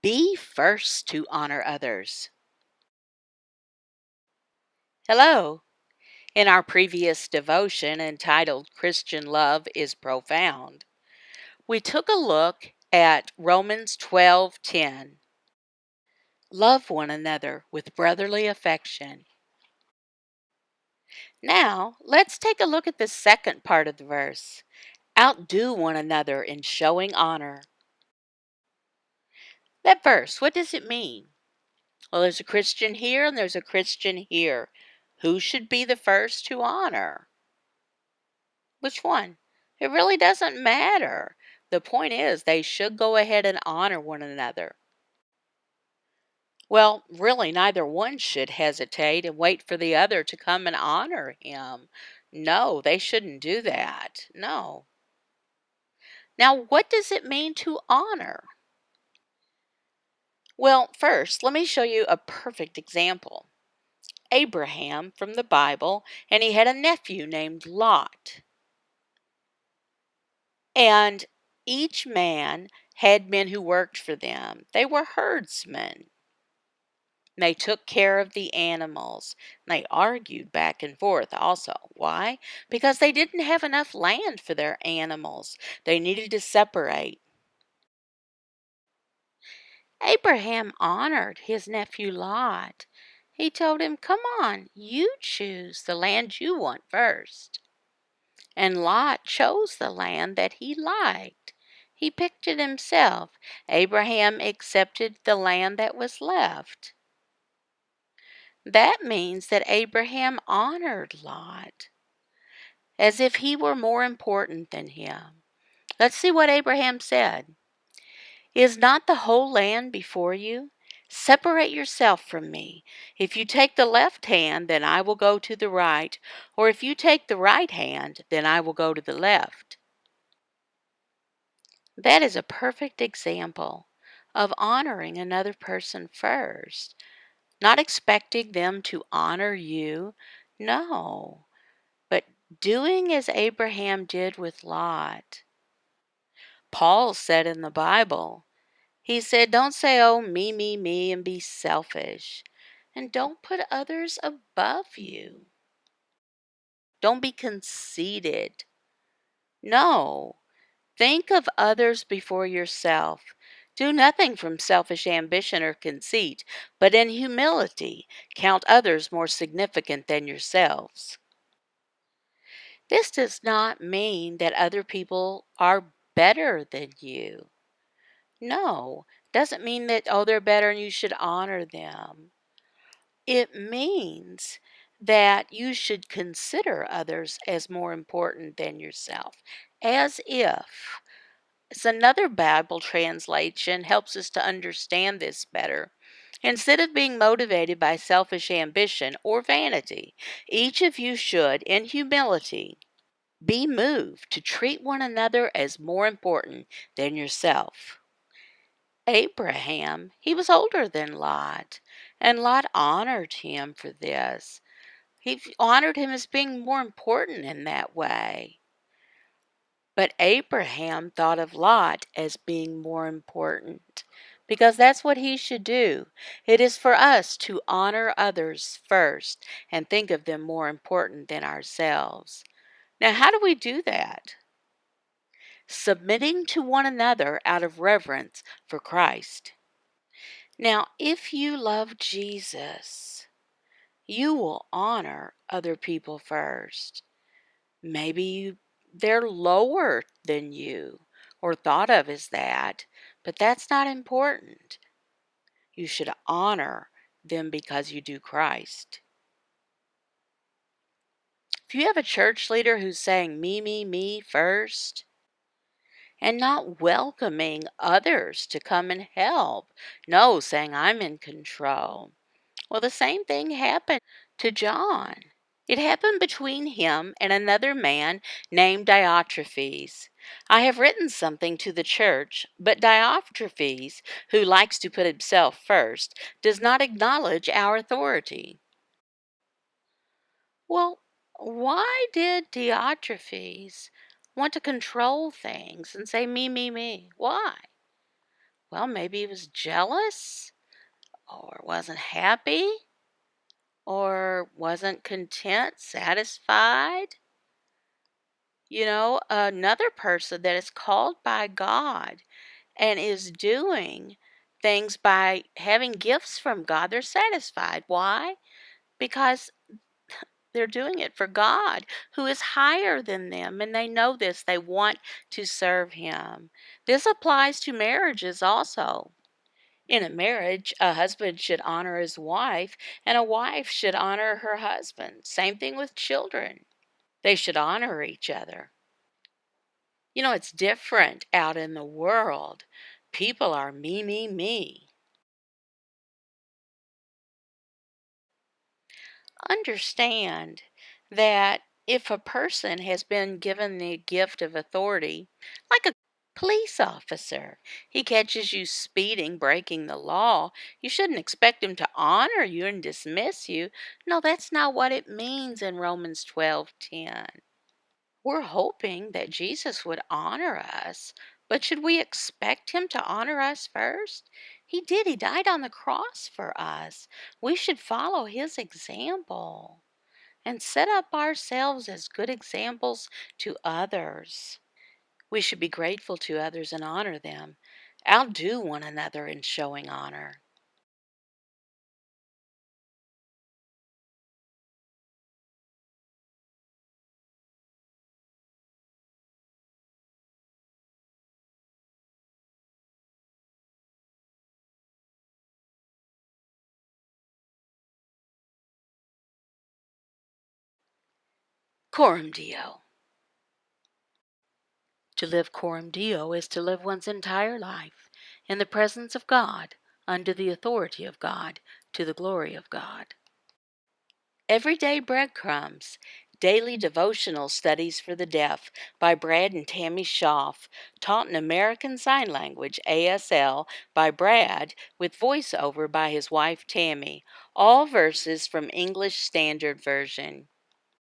Be first to honor others. Hello. In our previous devotion entitled Christian Love is Profound, we took a look at Romans 12:10. Love one another with brotherly affection. Now, let's take a look at the second part of the verse. Outdo one another in showing honor. That verse, what does it mean? Well, there's a Christian here and there's a Christian here. Who should be the first to honor? Which one? It really doesn't matter. The point is, they should go ahead and honor one another. Well, really, neither one should hesitate and wait for the other to come and honor him. No, they shouldn't do that. No. Now, what does it mean to honor? Well, first, let me show you a perfect example. Abraham from the Bible, and he had a nephew named Lot. And each man had men who worked for them. They were herdsmen. They took care of the animals. They argued back and forth also. Why? Because they didn't have enough land for their animals. They needed to separate. Abraham honored his nephew Lot. He told him, "Come on, you choose the land you want first." And Lot chose the land that he liked. He picked it himself. Abraham accepted the land that was left. That means that Abraham honored Lot as if he were more important than him. Let's see what Abraham said. Is not the whole land before you? Separate yourself from me. If you take the left hand, then I will go to the right, or if you take the right hand, then I will go to the left. That is a perfect example of honoring another person first, not expecting them to honor you. No, but doing as Abraham did with Lot. Paul said in the Bible, he said, don't say, oh, me, and be selfish. And don't put others above you. Don't be conceited. No, think of others before yourself. Do nothing from selfish ambition or conceit, but in humility count others more significant than yourselves. This does not mean that other people are better than you. No, doesn't mean that, oh, they're better and you should honor them. It means that you should consider others as more important than yourself, as if. It's another Bible translation helps us to understand this better. Instead of being motivated by selfish ambition or vanity, each of you should, in humility, be moved to treat one another as more important than yourself. Abraham, he was older than Lot, and Lot honored him for this. He honored him as being more important in that way. But Abraham thought of Lot as being more important because that's what he should do. It is for us to honor others first and think of them more important than ourselves. Now, how do we do that? Submitting to one another out of reverence for Christ. Now, if you love Jesus, you will honor other people first. Maybe they're lower than you or thought of as that, but that's not important. You should honor them because you do Christ. If you have a church leader who's saying me first and not welcoming others to come and help, no, saying I'm in control. Well, the same thing happened to John. It happened between him and another man named Diotrephes. I have written something to the church, but Diotrephes, who likes to put himself first, does not acknowledge our authority. Well, why did Diotrephes want to control things and say me? Why? Well, maybe he was jealous or wasn't happy or wasn't content, satisfied. Another person that is called by God and is doing things by having gifts from God, they're satisfied. Why? Because they're doing it for God, who is higher than them, and they know this. They want to serve Him. This applies to marriages also. In a marriage, a husband should honor his wife, and a wife should honor her husband. Same thing with children. They should honor each other. It's different out in the world. People are me, me, me. Understand that if a person has been given the gift of authority, like a police officer, he catches you speeding, breaking the law, you shouldn't expect him to honor you and dismiss you. No, that's not what it means in Romans 12:10. We're hoping that Jesus would honor us, but should we expect him to honor us first? He did. He died on the cross for us. We should follow his example and set up ourselves as good examples to others. We should be grateful to others and honor them. Outdo one another in showing honor. Coram Deo. To live coram Deo is to live one's entire life in the presence of God, under the authority of God, to the glory of God. Everyday Breadcrumbs, Daily Devotional Studies for the Deaf by Brad and Tammy Schaaf, taught in American Sign Language, ASL, by Brad, with voiceover by his wife Tammy. All verses from English Standard Version.